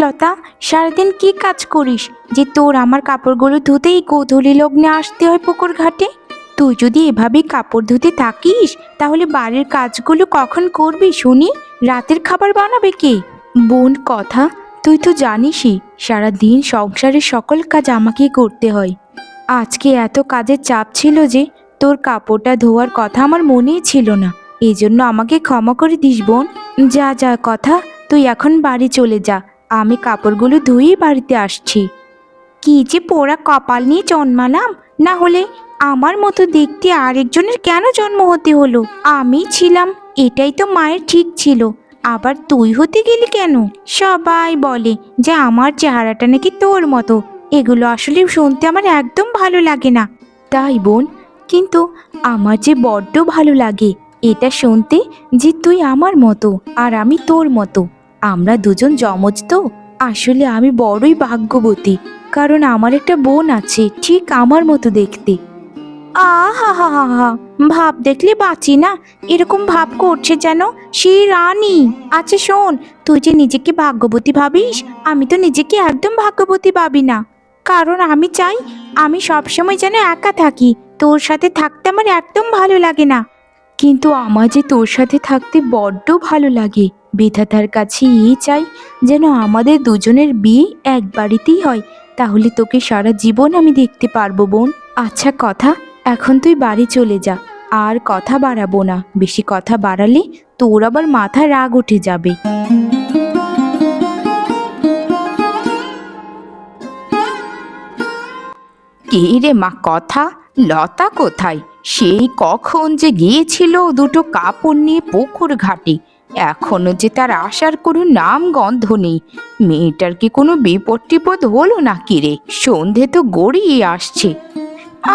লতা, সারাদিন কি কাজ করিস যে তোর আমার কাপড়গুলো ধুতেই গোধূলি লগ্নে আসতে হয় পুকুর ঘাটে? তুই যদি এভাবেই কাপড় ধুতে থাকিস তাহলে বাড়ির কাজগুলো কখন করবি শুনি? রাতের খাবার বানাবে কে? বোন কথা, তুই তো জানিসই সারাদিন সংসারের সকল কাজ আমাকেই করতে হয়। আজকে এত কাজের চাপ ছিল যে তোর কাপড়টা ধোয়ার কথা আমার মনেই ছিল না। এই জন্য আমাকে ক্ষমা করে দিস বোন। যা যা কথা, তুই এখন বাড়ি চলে যা, আমি কাপড়গুলো ধুয়েই বাড়িতে আসছি। কি যে পোড়া কপাল নিয়ে জন্মালাম, না হলে আমার মতো দেখতে আরেকজনের কেন জন্ম হতে হলো? আমি ছিলাম, এটাই তো মায়ের ঠিক ছিল, আবার তুই হতে গেলি কেন? সবাই বলে যে আমার চেহারাটা নাকি তোর মতো, এগুলো আসলে শুনতে আমার একদম ভালো লাগে না। তাই বোন, কিন্তু আমার যে বড্ড ভালো লাগে এটা শুনতে যে তুই আমার মতো আর আমি তোর মতো। আমরা দুজন জমজ তো। আসলে আমি বড়ই ভাগ্যবতী, কারণ আমার একটা বোন আছে ঠিক আমার মতো দেখতে। আহা হা হা হা, ভাব দেখলে বাঁচি না, এরকম ভাব করছে যেন সেই রানী। আচ্ছা শোন, তুই যে নিজেকে ভাগ্যবতী ভাবিস, আমি তো নিজেকে একদম ভাগ্যবতী ভাবি না। কারণ আমি চাই আমি সবসময় যেন একা থাকি, তোর সাথে থাকতে আমার একদম ভালো লাগে না। কিন্তু আমার যে তোর সাথে থাকতে বড্ড ভালো লাগে। বিধাতার কাছে এই চাই যেন আমাদের দুজনের বিয়ে এক বাড়িতেই হয়, তাহলে তোকে সারা জীবন আমি দেখতে পারবো বোন। আচ্ছা কথা, এখন তুই বাড়ি চলে যা, আর কথা বাড়াবো না, বেশি কথা বাড়ালে তোর আবার মাথায় রাগ উঠে যাবে। কে রে মা কথা, লতা কোথায়? সেই কখন যে গিয়েছিল দুটো কাপড় নিয়ে পুকুর ঘাটে, এখনো যে তার আসার কোনো নাম গন্ধ নেই। মেয়েটার কি কোনো বিপদ টিপদ হলো নাকি রে? সন্ধে তো গড়িয়ে আসছে।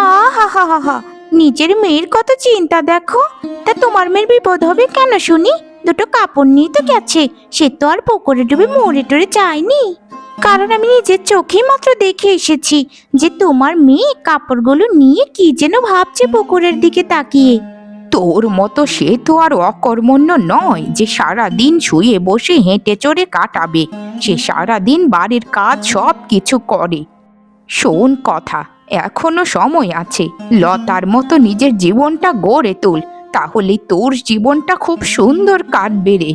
আহা হা হা হা, নিজের মেয়ের কত চিন্তা দেখো। তা তোমার মেয়ের বিপদ হবে কেন শুনি? দুটো কাপড় নিয়ে তো গেছে, সে তো আর পুকুরে ডুবে মরে টরে যায়নি। কারণ আমি নিজের চোখেই মাত্র দেখে এসেছি যে তোমার মেয়ে কাপড়গুলো নিয়ে কি যেন ভাবছে পুকুরের দিকে তাকিয়ে। তোর মতো সে তো আর অকর্মণ্য নয় যে সারা দিন শুয়ে বসে হেঁটে চড়ে কাটাবে। সে সারা দিন বাড়ির কাজ সব কিছু করে। শোন কথা, এখনো সময় আছে, লতার মতো নিজের জীবনটা গড়ে তোল, তাহলে তোর জীবনটা খুব সুন্দর কাটবে রে।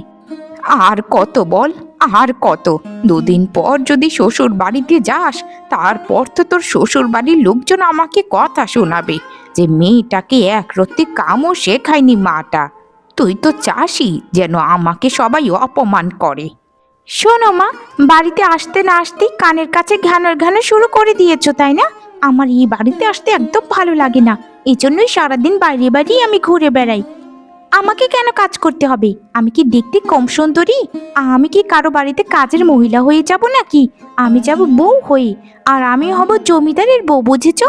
আর কত বল, আর কত? দুদিন পর যদি শ্বশুর বাড়িতে যাস, তারপর তো তোর শ্বশুর বাড়ির লোকজন আমাকে কথা শোনাবে যে মেয়েটাকে একরত্তি কামও শেখায়নি মাটা। তুই তো চাসই যেন আমাকে সবাই অপমান করে। শোনো মা, বাড়িতে আসতে না আসতেই কানের কাছে ঘ্যানর ঘ্যানর শুরু করে দিয়েছো তাই না? আমার এই বাড়িতে আসতে একদম ভালো লাগে না, এই জন্যই সারাদিন বাইরে বাইরেই আমি ঘুরে বেড়াই। আমাকে কেন কাজ করতে হবে? আমি কি দেখতে কম সুন্দরী? আমি কি কারো বাড়িতে কাজের মহিলা হয়ে যাব নাকি? আমি যাব বউ হয়ে, আর আমি হব জমিদারের বউ, বুঝেছো?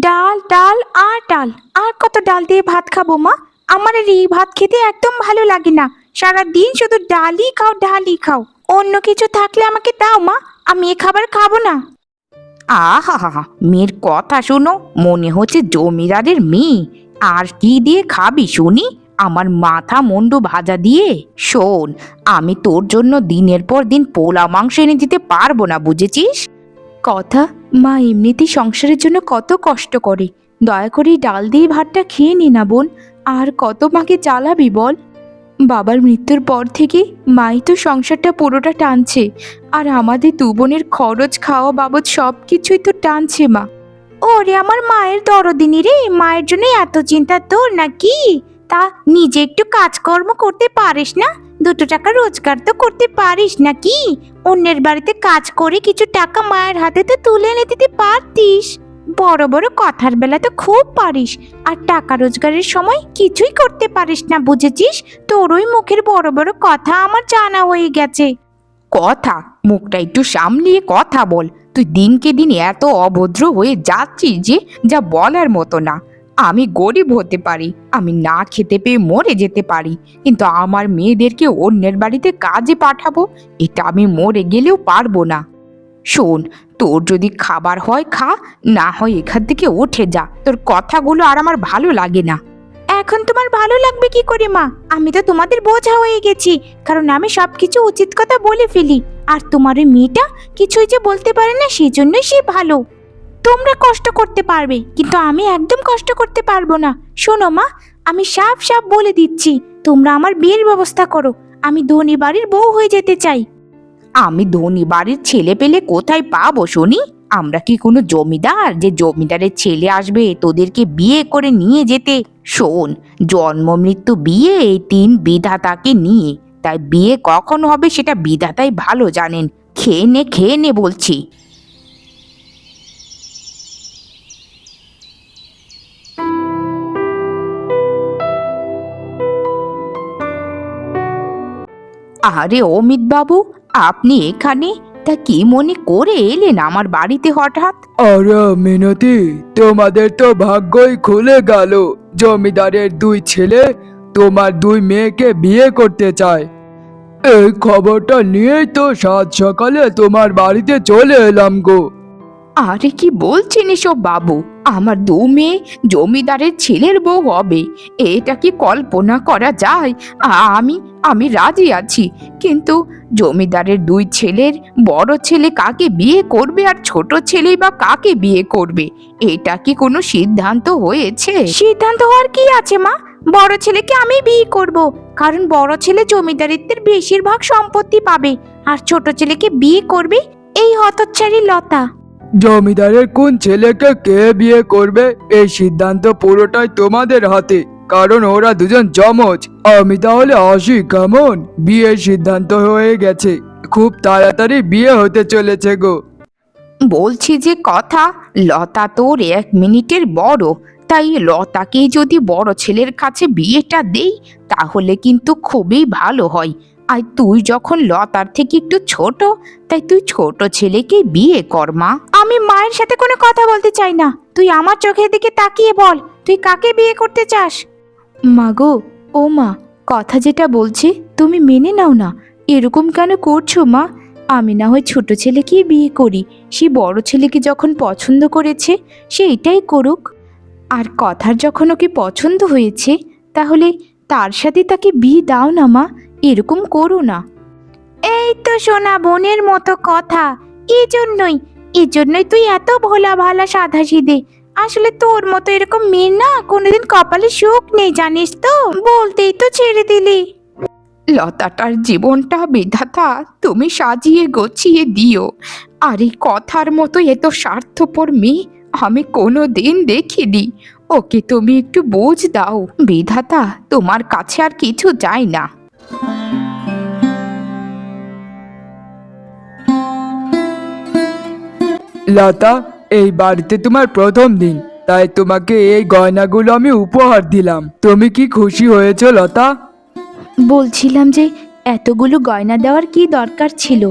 ডাল ডাল আর ডাল, আর কত ডাল দিয়ে ভাত খাবো মা? আমার আর এই ভাত খেতে একদম ভালো লাগে না। সারা দিন শুধু ডালই খাও ডালই খাও, অন্য কিছু থাকলে আমাকে দাও মা, আমি এ খাবার খাবো না। আহা হা, মেয়ের কথা শোনো, মনে হচ্ছে জমিদারের মেয়ে। আর কি দিয়ে খাবি শুনি? আমার মাথা মুন্ডু ভাজা দিয়ে? শোন, আমি তোর জন্য দিনের পর দিন পোলা মাংস এনে দিতে পারবো না, বুঝেছিস? কথা, মা এমনিতেই সংসারের জন্য কত কষ্ট করে, দয়া করে এই ডাল দিয়ে ভাতটা খেয়ে নি না বোন। আর কত মাকে চালাবি বল? বাবার মৃত্যুর পর থেকে মাই তো সংসারটা পুরোটা টানছে, আর আমাদের দু বোনের খরচ খাওয়া বাবদ সব কিছুই তো টানছে মা। ওরে আমার মায়ের দরদিনী রে, মায়ের জন্য এত চিন্তা তোর নাকি? তা নিজে একটু কাজকর্ম করতে পারিস না? দুটো টাকা রোজগার তো করতে পারিস নাকি? অন্যের বাড়িতে কাজ করে কিছু টাকা মায়ের হাতে তো তুলে এনে দিতে পারতিস। বড় বড় কথার বেলা তো খুব পারিস, আর টাকা রোজগারের সময় কিছুই করতে পারিস না, বুঝেছিস? তোর ওই মুখের বড় বড় কথা আমার জানা হয়ে গেছে। কথা, মুখটা একটু সামলিয়ে কথা বল। তুই দিনকে দিন এত অভদ্র হয়ে যাচ্ছিস যে যা বলার মতো না। আমি গরিব হতে পারি, আমি না খেতে পেয়ে মরে যেতে পারি, কিন্তু আমার মেয়েদেরকে অন্যের বাড়িতে কাজে পাঠাবো এটা আমি মরে গেলেও পারবো না। শোন, তোর যদি খাবার হয় খা, না হয় এখান থেকে উঠে যা। তোর কথাগুলো আর আমার ভালো লাগে না। এখন তোমার ভালো লাগবে কি করে মা? আমি তো তোমাদের বোঝা হয়ে গেছি, কারণ আমি সবকিছু উচিত কথা বলে ফেলি। আর তোমার ওই মেয়েটা কিছুই যে বলতে পারে না, সেজন্যই সে ভালো। তোমরা কষ্ট করতে পারবে, কিন্তু আমি একদম কষ্ট করতে পারবো না। শোনো মা, আমি সাফ সাফ বলে দিচ্ছি, তোমরা আমার বিয়ের ব্যবস্থা করো। আমি ধনী বাড়ির বউ হয়ে যেতে চাই। আমি ধনী বাড়ির ছেলে পেলে কোথায় পাবো শুনি? আমরা কি কোনো জমিদার যে জমিদারের ছেলে আসবে তোদেরকে বিয়ে করে নিয়ে যেতে? শোন, জন্ম মৃত্যু বিয়ে এই তিন বিধাতাকে নিয়ে, তাই বিয়ে কখন হবে সেটা বিধাতাই ভালো জানেন। খেয়ে নে বলছি। আরে অমিত বাবু, আপনি এখানে? তা কি মনে করে এলেন আমার বাড়িতে হঠাৎ? আরে মিনতি, তোমাদের তো ভাগ্যই খুলে গেল। জমিদারের দুই ছেলে তোমার দুই মেয়েকে বিয়ে করতে চায়। এই খবরটা নিয়েই তো সাত সকালে তোমার বাড়িতে চলে এলাম গো। আরে কি বলছেন এসব বাবু? আমার দু মেয়ে জমিদারের ছেলের বউ হবে, এটা কি কল্পনা করা যায়? আমি আমি রাজি আছি, কিন্তু জমিদারের দুই ছেলের বড় ছেলে কাকে বিয়ে করবে আর ছোট ছেলেই বা কাকে বিয়ে করবে, এটা কি কোনো সিদ্ধান্ত হয়েছে? সিদ্ধান্ত হওয়ার কি আছে মা? বড় ছেলেকে আমি বিয়ে করব, কারণ বড় ছেলে জমিদারিত্বের বেশিরভাগ সম্পত্তি পাবে। আর ছোট ছেলেকে বিয়ে করবে এই হতচ্ছাড়ি লতা। জমিদারের কোন ছেলেকে কে বিয়ে করবে এই সিদ্ধান্ত পুরোটাই তোমাদের হাতে, কারণ ওরা দুজন যমজ। আমি তাহলে আসি কেমন? বিয়ের সিদ্ধান্ত হয়ে গেছে, খুব তাড়াতাড়ি বিয়ে হতে চলেছে গো। বলছি যে কথা, লতা তোর 1 মিনিটের বড়, তাই লতাকে যদি বড় ছেলের কাছে বিয়েটা দেই তাহলে কিন্তু খুবই ভালো হয়। আর তুই যখন লতার থেকে একটু ছোট, তাই তুই ছোট ছেলেকে বিয়ে কর মা। আমি মায়ের সাথে কোনো কথা বলতে চাই না। তুই আমার চোখের দিকে তাকিয়ে বল, তুই কাকে বিয়ে করতে চাস? মা গো, ও মা, কথা যেটা বলছে তুমি মেনে নাও না। এরকম কেন করছো মা? আমি না হয় ছোট ছেলেকেই বিয়ে করি। সে বড় ছেলেকে যখন পছন্দ করেছে সে এটাই করুক। আর কথার যখন ওকে পছন্দ হয়েছে, তাহলে তার সাথে তাকে বিয়ে দাও না মা, এরকম করো না। এই তো সোনা বোনের মতো কথা। এজন্যই তুই এত ভোলা ভালা সাদা সিধে। আসলে তোর মতো এরকম মেয়ে না কোনোদিন কপালে সুখ নেই, জানিস তো? বলতেই তো ছেড়ে দিলি। লতাটার জীবনটা বিধাতা তুমি সাজিয়ে গোছিয়ে দিও। আর এই কথার মতো এত স্বার্থপর মেয়ে আমি কোনো দিন দেখিনি। ওকে তুমি একটু বোঝ দাও বিধাতা, তোমার কাছে আর কিছু চাই না। লতা, এই বাড়িতে তোমার প্রথম দিন, তাই তোমাকে এই গয়নাগুলো আমি উপহার দিলাম। তুমি কি খুশি হয়েছো লতা? বলছিলাম যে এতগুলো গয়না দেওয়ার কি দরকার ছিল?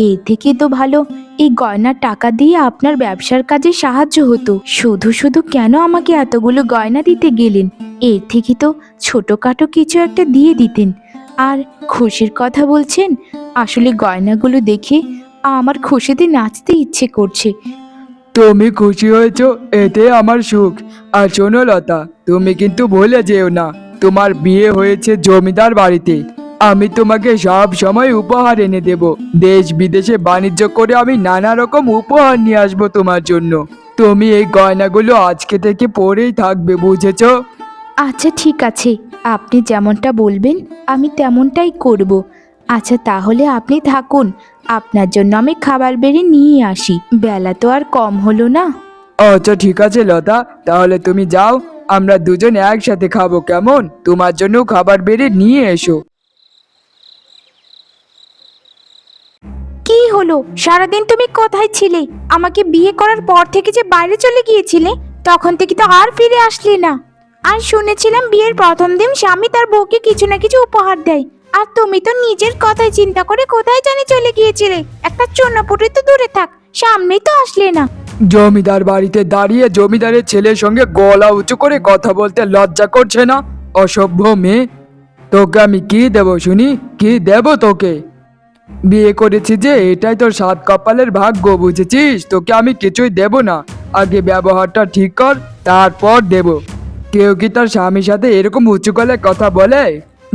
এর থেকে তো ভালো এই গয়নার টাকা দিয়ে আপনার ব্যবসার কাজে সাহায্য হতো। শুধু শুধু কেন আমাকে এতগুলো গয়না দিতে গেলেন? এর থেকে তো ছোটখাটো কিছু একটা দিয়ে দিতেন। আর খুশির কথা বলছেন, আসলে গয়নাগুলো দেখে আমার খুশিতে নাচতে ইচ্ছে করছে। তুমি খুশি হয়েছো, এতে আমার সুখ। আর শোনো লতা, তুমি কিন্তু ভুলে যেও না তোমার বিয়ে হয়েছে জমিদার বাড়িতে। আমি তোমাকে সব সময় উপহার এনে দেব। দেশ বিদেশে বাণিজ্য করে আমি নানা রকম উপহার নিয়ে আসবো তোমার জন্য। তুমি এই গয়নাগুলো আজকে থেকে পরেই থাকবে, বুঝেছো? আচ্ছা ঠিক আছে, আপনি যেমনটা বলবেন আমি তেমনটাই করব। আচ্ছা তাহলে আপনি থাকুন, আপনার জন্য আমি খাবার বেড়ে নিয়ে আসি। বেলা তো আর কম হলো না। আচ্ছা ঠিক আছে লতা, তাহলে তুমি যাও, আমরা দুজন একসাথে খাবো কেমন? তোমার জন্য খাবার বেড়ে নিয়ে এসো। কি হলো, সারাদিন তুমি কোথায় ছিলে? আমাকে বিয়ে করার পর থেকে যে বাইরে চলে গিয়েছিলে, তখন থেকে তো আর ফিরে আসলে না। আর শুনেছিলাম বিয়ের প্রথম দিন স্বামী তার বউকে কিছু না কিছু উপহার দেয়, আর তুমি তো নিজের কথাই চিন্তা করে কোথায় জানি চলে গিয়েছিলে। একটা চুনোপুটি তো দূরে থাক, সামনেই তো আসলে না। জমিদার বাড়িতে দাঁড়িয়ে জমিদারের ছেলের সঙ্গে গলা উঁচু করে কথা বলতে লজ্জা করছে না? অসভ্য মেয়ে, তোকে আমি কি দেব শুনি, কি দেব তোকে? বিয়ে করেছি যে এটাই তোর সাত কপালের ভাগ্য, বুঝেছিস? তোকে আমি কিছুই দেব না। আগে ব্যবহারটা ঠিক কর, তারপর দেব। কেউ কি তার স্বামীর সাথে এরকম উঁচু গলায় কথা বলে?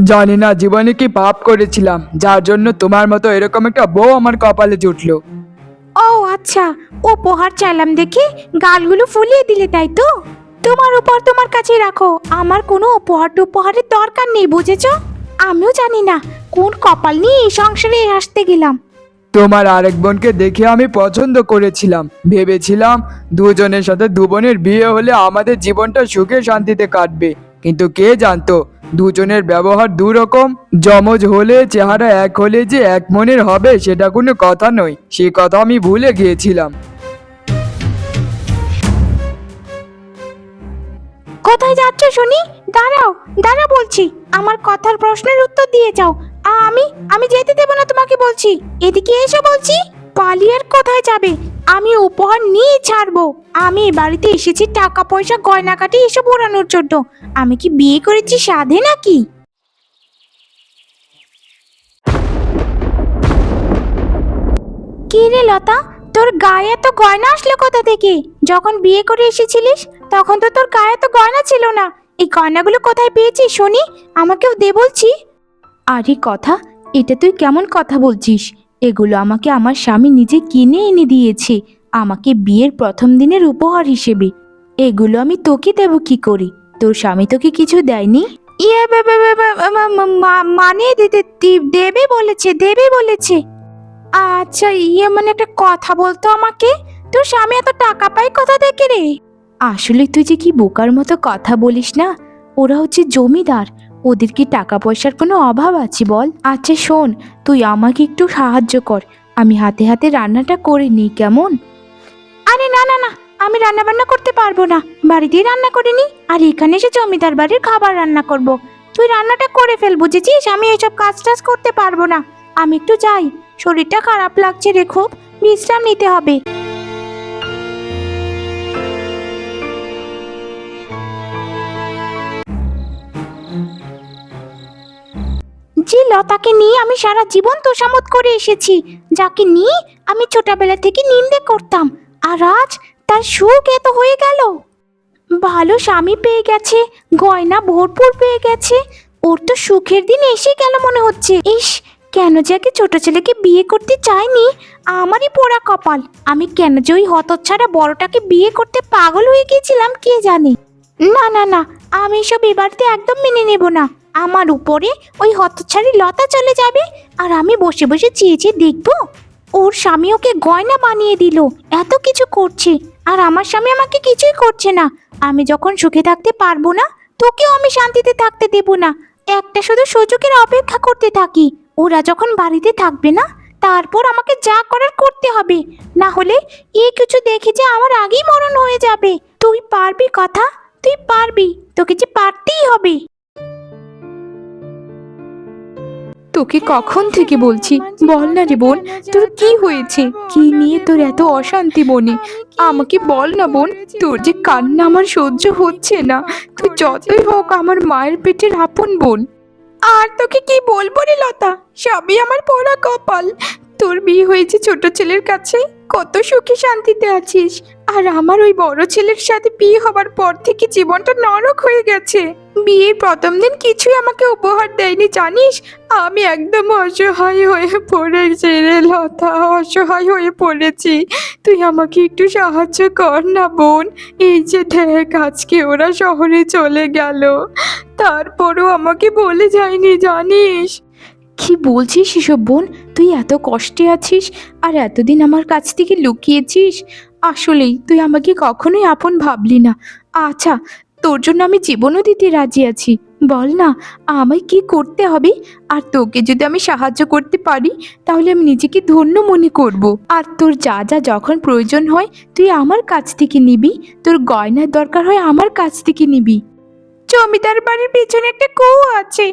জানি না জীবনে কি পাপ করেছিলাম যার জন্য তোমার মতো এরকম একটা বউ আমার কপালে জুটলো। ও আচ্ছা, উপহার চাইলাম দেখে গালগুলো ফুলিয়ে দিলে, তাই তো? তোমার উপহার তোমার কাছে রাখো, আমার কোনো উপহারের দরকার নেই, বুঝেছো? আমিও জানি না কোন কপাল নিয়ে এই সংসারে আসতে গেলাম। তোমার আরেক বোনকে দেখে আমি পছন্দ করেছিলাম, ভেবেছিলাম দুজনের সাথে দু বোনের বিয়ে হলে আমাদের জীবনটা সুখে শান্তিতে কাটবে। কিন্তু কে জানতো দুজনের ব্যবহার দু রকম। যমজ হলে চেহারা এক হলে যে এক মনের হবে সেটা কোনো কথা নয়, সে কথা আমি ভুলে গিয়েছিলাম। কোথায় যাচ্ছ শুনি? দাঁড়াও, দাঁড়াও বলছি, আমার কথার প্রশ্নের উত্তর দিয়ে যাও। আমি আমি যেতে দেবো না তোমাকে, বলছি। এদিকে এসে বলছি। পালিয়ে আর কোথায় যাবে? আমি উপহার নিয়ে ছাড়বো। আমি এ বাড়িতে এসেছি টাকা পয়সা গয়নাকাটি এসব ওড়ানোর জন্য। আমি কি বিয়ে করেছি সাধে নাকি? কি রে লতা, তোর গায়ে এত গয়না আসলো কোথা থেকে? যখন বিয়ে করে এসেছিলিস তখন তো তোর গায়ে তো গয়না ছিল না। এই গয়নাগুলো কোথায় পেয়েছিস শুনি? আমাকেও দে বলছি। আরে কথা, এটা তুই কেমন কথা বলছিস? এগুলো আমাকে আমার স্বামী নিজে কিনে এনে দিয়েছে, আমাকে বিয়ের প্রথম দিনের উপহার হিসেবে। এগুলো আমি তোকে দেব কি করে? তোর স্বামী তোকে কিছু দেয়নি? ইয়ে মানে দেবে বলেছে, দেবে বলেছে। আচ্ছা, ইয়ে মানে একটা কথা বলতো আমাকে, তোর স্বামী এত টাকা পায় কোথা থেকে রে? আসলে তুই যে কি বোকার মতো কথা বলিস না, ওরা হচ্ছে জমিদার, ওদের কি টাকা পয়সার কোনো অভাব আছে বল? আচ্ছা শোন, তুই আমাকে একটু সাহায্য কর, আমি হাতে হাতে রান্নাটা করে নিই, কেমন? আরে না না না, আমি রান্না বান্না করতে পারবো না, বাড়িতেই রান্না করে নি, আর এখানে এসে জমিদার বাড়ির খাবার রান্না করব। তুই রান্নাটা করে ফেল, বুঝেছিস? আমি এসব কাজ টাজ করতে পারবো না। আমি একটু যাই, শরীরটা খারাপ লাগছে রে, খুব বিশ্রাম নিতে হবে। জি, লতাকে নিয়ে আমি সারা জীবন তোষামোদ করে এসেছি, যাকে নিয়ে আমি ছোটবেলা থেকে নিন্দে করতাম, আর আজ তার সুখ এত হয়ে গেল। ভালো স্বামী পেয়ে গেছে, গয়না ভরপুর পেয়ে গেছে, ওর তো সুখের দিন এসে গেল মনে হচ্ছে। ইস, কেন যে আগে ছোট ছেলেকে বিয়ে করতে চাইনি, আমারই পোড়া কপাল। আমি কেন যে ওই হতচ্ছাড়া বড়টাকে বিয়ে করতে পাগল হয়ে গিয়েছিলাম কে জানে। না না না, আমি এসব এ বাড়িতে একদম মেনে নেব না। আমার উপরে ওই হতচ্ছাড়ি লতা চলে যাবে, আর আমি বসে বসে চেয়ে চেয়ে দেখবো ওর স্বামী ওকে গয়না বানিয়ে দিল, এত কিছু করছে, আর আমার স্বামী আমাকে কিছুই করছে না। আমি যখন সুখে থাকতে পারবো না, তোকেও আমি শান্তিতে থাকতে দেব না। একটা শুধু সুযোগের অপেক্ষা করতে থাকি, ওরা যখন বাড়িতে থাকবে না তারপর আমাকে যা করার করতে হবে, না হলে এই কিছু দেখে যে আমার আগেই মরণ হয়ে যাবে। তুই পারবি কথা, তুই পারবি, তোকে যে পারতেই হবে। তোকে কখন থেকে বলছি, বল না রে বোন, তোর কি হয়েছে? কি নিয়ে তোর এত অশান্তি মনে? আমাকে বল না বোন, তোর যে কান্না আমার সহ্য হচ্ছে না। তুই যতই হোক আমার মায়ের পেটের আপন বোন। আর তোকে কি বলবো রে লতা, সবই আমার পোড়া কপাল। তোর বিয়ে হয়েছে ছোট ছেলের কাছে, কত সুখে শান্তিতে আছিস, আর আমার ওই বড় ছেলের সাথে বিয়ে হবার পর থেকে জীবনটা নরক হয়ে গেছে। বিয়ের প্রথম দিন কিছুই আমাকে উপহার দেয়নি জানিস, আমি একদম অসহায় হয়ে পড়েছি রে লতা, অসহায় হয়ে পড়েছি। তুই আমাকে একটু সাহায্য কর না বোন। এই যে দেখ, আজকে ওরা শহরে চলে গেল, তারপরও আমাকে বলে যায়নি জানিস। কি বলছিস এসব বোন? তুই এত কষ্টে আছিস আর এতদিন আমার কাছ থেকে লুকিয়েছিস। আসলেই তুই আমাকে কখনোই আপন ভাবলি না। আচ্ছা, তোর জন্য আমি জীবনও দিতে রাজি আছি। বল না, আমায় কি করতে হবে? আর তোকে যদি আমি সাহায্য করতে পারি তাহলে আমি নিজেকে ধন্য মনে করব। আর তোর যা যা যখন প্রয়োজন হয় তুই আমার কাছ থেকে নিবি, তোর গয়নার দরকার হয় আমার কাছ থেকে নিবি। জমিদার বাড়ির পেছনে একটা কুয়ো আছে।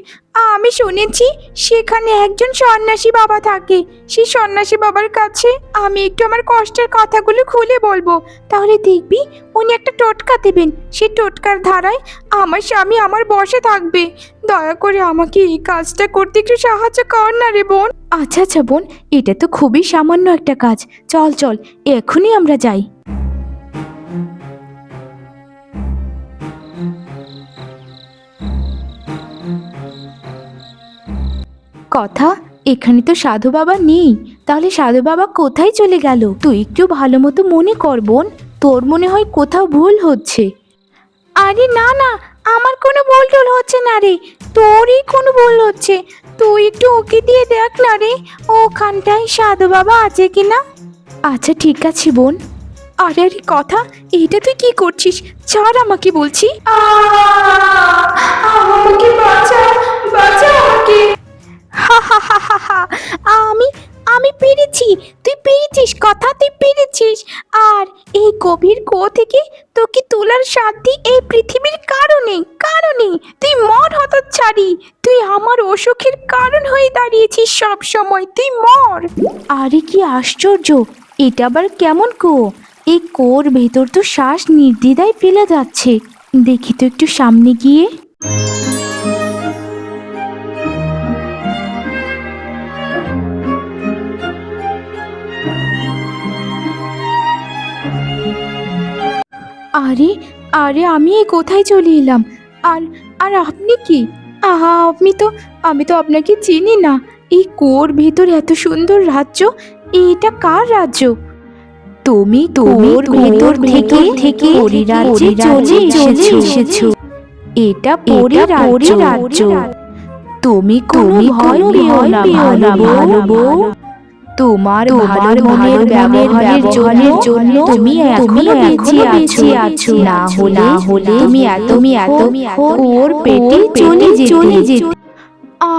আমি শুনেছি সেখানে একজন সন্ন্যাসী বাবা থাকে। সেই সন্ন্যাসী বাবার কাছে আমি একটু আমার কষ্টের কথাগুলো খুলে বলবো, তাহলে দেখবি উনি একটা টোটকা দেবেন। সেই টোটকার ধারায় আমার স্বামী আমার বশে থাকবে। দয়া করে আমাকে এই কাজটা করতে একটু সাহায্য কর না রে বোন। আচ্ছা আচ্ছা বোন, এটা তো খুবই সামান্য একটা কাজ। চল চল, এখনই আমরা যাই। কথা, এখানে তো সাধু বাবা নেই, তাহলে সাধু বাবা কোথায় চলে গেল? তুই একটু ভালো মতো মনে কর বোন, তোর মনে হয় কোথাও ভুল হচ্ছে। আরে না না, আমার কোনো ভুল টুল হচ্ছে না রে, তোরই কোনো ভুল হচ্ছে। তুই একটু ওকে দিয়ে দেখ না রে, ওখানটায় সাধু বাবা আছে কিনা। আচ্ছা ঠিক আছে বোন। আরে আরে কথা, এটা তুই কি করছিস? ছাড় আমাকে বলছি। আমাকে বাঁচা, বাঁচা আমাকে। হা হা হা হা হা, আমি আমি পেরেছি। তুই পেরেছিস কথা, তুই পেরেছিস। আর এই গভীর কুয়ো থেকে তোকে তোলার সাধ্যি এই পৃথিবীর কারণে কারণে তুই মর হতচ্ছাড়ি। তুই আমার অসুখের কারণ হয়ে দাঁড়িয়েছিস সব সময়, তুই মর। আরে কি আশ্চর্য, এটা আবার কেমন কুয়ো? এই কুয়োর ভেতর তো শ্বাস নির্দ্বিধায় ফেলা যাচ্ছে। দেখি তো একটু সামনে গিয়ে। আরে আরে, আমি এই কোথায় চলে এলাম? আর আর আপনি কি? আহা, আমি তো আপনাকে চিনি না। এই কুয়োর ভেতর এত সুন্দর রাজ্য, এটা কার রাজ্য? তুমি কুয়োর ভেতর থেকে পরিরাজ্যে চলে এসেছো। এটা পরিরাজ্য। তুমি ভয় পেও না ভালো বউ। তোমার ভালো মনের ব্যবহারের জন্য তুমি এখনো বেঁচে আছো। না হলে তুমি এত ওর পেটে চলে যেতে।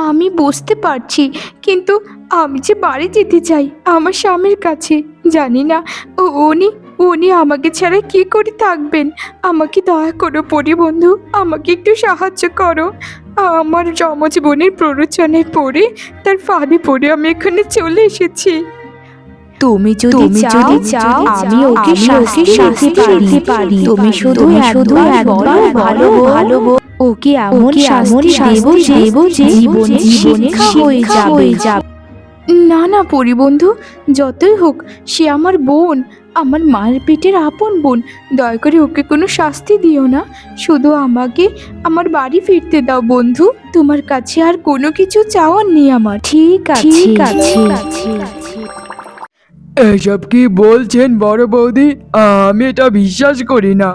আমি বুঝতে পারছি, কিন্তু আমি যে বাড়ি যেতে চাই আমার স্বামীর কাছে। জানি না উনি উনি আমাকে ছাড়া কি করে থাকবেন। আমাকে দয়া করো পরিবন্ধু, আমাকে একটু সাহায্য করো। আমার যমজ বোনের প্ররোচনায় পড়ে, তার ফাঁদে পড়ে আমি এখানে চলে এসেছি। তুমি যদি চাও আমি ওকে শাস্তি দিতে পারি। তুমি শুধু একবার ভালো ওকে এমন শাস্তি দেব যে জীবনে শিক্ষা হয়ে যাবে। না না পরিবন্ধু, যতই হোক সে আমার বোন, আমার মায়ের পেটের আপন বোন। দয়া করে ওকে কোনো শাস্তি দিও না, শুধু আমাকে আমার বাড়ি ফিরতে দাও বন্ধু। তোমার কাছে আর কোনো কিছু চাওয়ার নেই আমার। ঠিক আছে। এসব কি বলছেন বড় বৌদি? আমি এটা বিশ্বাস করি না।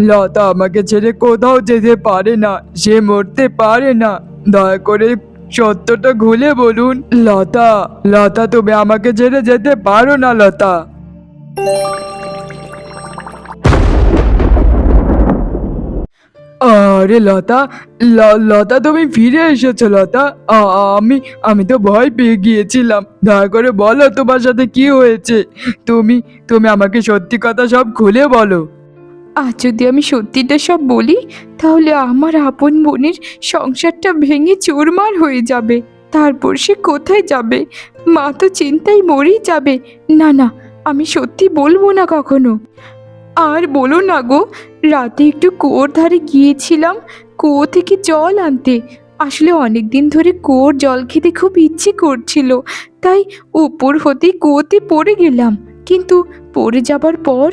লতা আমাকে ছেড়ে কোথাও যেতে পারে না, সে মরতে পারে না। দয়া করে সত্যটা খুলে বলুন। লতা, লতা, তুমি আমাকে ছেড়ে যেতে পারো না লতা। আরে লতা, লতা, তুমি ফিরে এসেছো লতা। আমি আমি তো ভয় পেয়ে গিয়েছিলাম। দয়া করে বলো তোমার সাথে কি হয়েছে। তুমি তুমি আমাকে সত্যি কথা সব খুলে বলো। আজ যদি আমি সত্যিটা সব বলি, তাহলে আমার আপন বোনের সংসারটা ভেঙে চুরমার হয়ে যাবে। তারপর সে কোথায় যাবে? মা তো চিন্তায় মরেই যাবে। না না, আমি সত্যি বলবো না কখনো। আর বলো না গো, রাতে একটু কুয়োর ধারে গিয়েছিলাম কুয়ো থেকে জল আনতে। আসলে অনেক দিন ধরে কুয়োর জল খেতে খুব ইচ্ছে করছিল, তাই উপর হতে কুয়োতে পড়ে গেলাম। কিন্তু পড়ে যাবার পর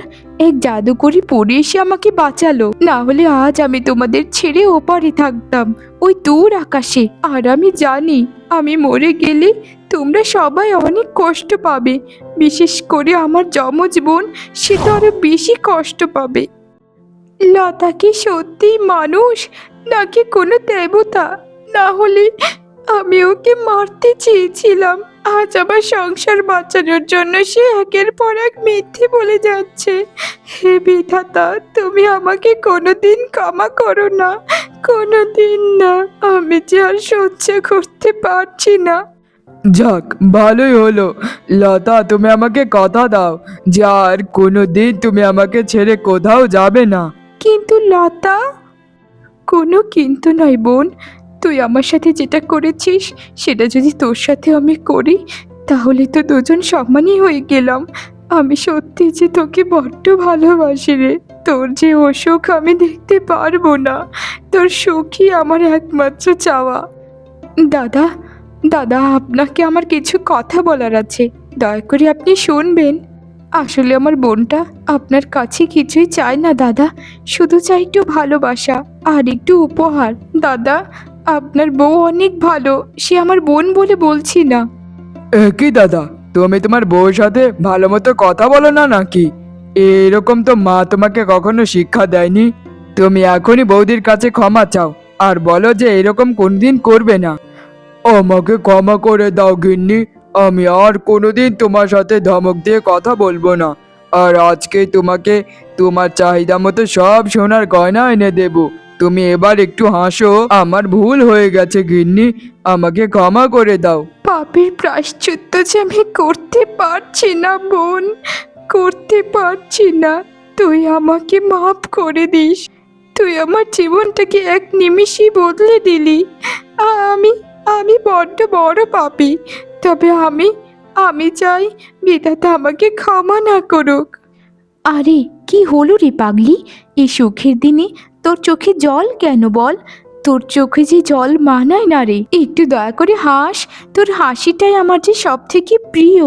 এক জাদুকরি পড়ে এসে আমাকে বাঁচালো। না হলে আজ আমি তোমাদের ছেড়ে ওপারে থাকতাম, ওই দূর আকাশে। আর আমি জানি আমি মরে গেলে তোমরা সবাই অনেক কষ্ট পাবে, বিশেষ করে আমার যমজ বোন, সে তো আরো বেশি কষ্ট পাবে। লতা কি সত্যি মানুষ, নাকি কোনো দেবতা? না হলে আমি ওকে মারতে চেয়েছিলাম, আজ আমার সংসার বাঁচানোর জন্য সে একের পর এক মিথ্যে বলে যাচ্ছে। হে বিধাতা, তুমি আমাকে কোনোদিন ক্ষমা করো না, কোনোদিন না। আমি যে আর সহ্য করতে পারছি না। যাক, ভালোই হলো। লতা, তুমি আমাকে কথা দাও যে আর কোনোদিন তুমি আমাকে ছেড়ে কোথাও যাবে না। কিন্তু লতা, কোনো কিন্তু নয় বোন, তুই আমার সাথে যেটা করেছিস সেটা যদি তোর সাথে আমি করি তাহলে তো দুজন সমানই হয়ে গেলাম। আমি সত্যি যে তোকে বড্ড ভালোবাসি রে। তোর যে অসুখ আমি দেখতে পারবো না, তোর সুখই আমার একমাত্র চাওয়া। দাদা, দাদা, আপনাকে আমার কিছু কথা বলার আছে, দয়া করে আপনি শুনবেন। আসলে আমার বোনটা আপনার কাছে কিছুই চায় না দাদা, শুধু চাই একটু ভালোবাসা আর একটু উপহার। দাদা, আপনার বউ অনেক ভালো, সে আমার বোন বলে বলছি না। কি দাদা, তুমি তোমার বউর সাথে ভালো মতো কথা বলো না নাকি? এরকম তো মা তোমাকে কখনো শিক্ষা দেয়নি। তুমি এখনই বৌদির কাছে ক্ষমা চাও আর বলো যে এরকম কোনদিন করবে না। আমাকে ক্ষমা করে দাও গিন্নি, আমি আর কোনোদিন তোমার সাথে ধমক দিয়ে কথা বলবো না। আর আজকে তোমাকে তোমার চাহিদা মতো সব সোনার গয়না এনে দেব। তুমি এবার একটু হাসো, আমার ভুল হয়ে গেছে গিন্নি, আমাকে ক্ষমা করে দাও। পাপের প্রায়শ্চিত্ত যে আমি করতে পারছি না বোন, করতে পারছি না। তুই আমাকে মাফ করে দিস। তুই আমার জীবনটাকে এক নিমিষেই বদলে দিলি। আমি আমি বড্ড বড় পাপী, তবে আমি চাই বিধাতা আমাকে ক্ষমা না করুক। আরে কি হলো রে পাগলি, এই সুখের দিনে তোর চোখে জল কেন বল? তোর চোখে যে জল মানায় না রে, একটু দয়া করে হাস, তোর হাসিটাই আমার যে সব থেকে প্রিয়।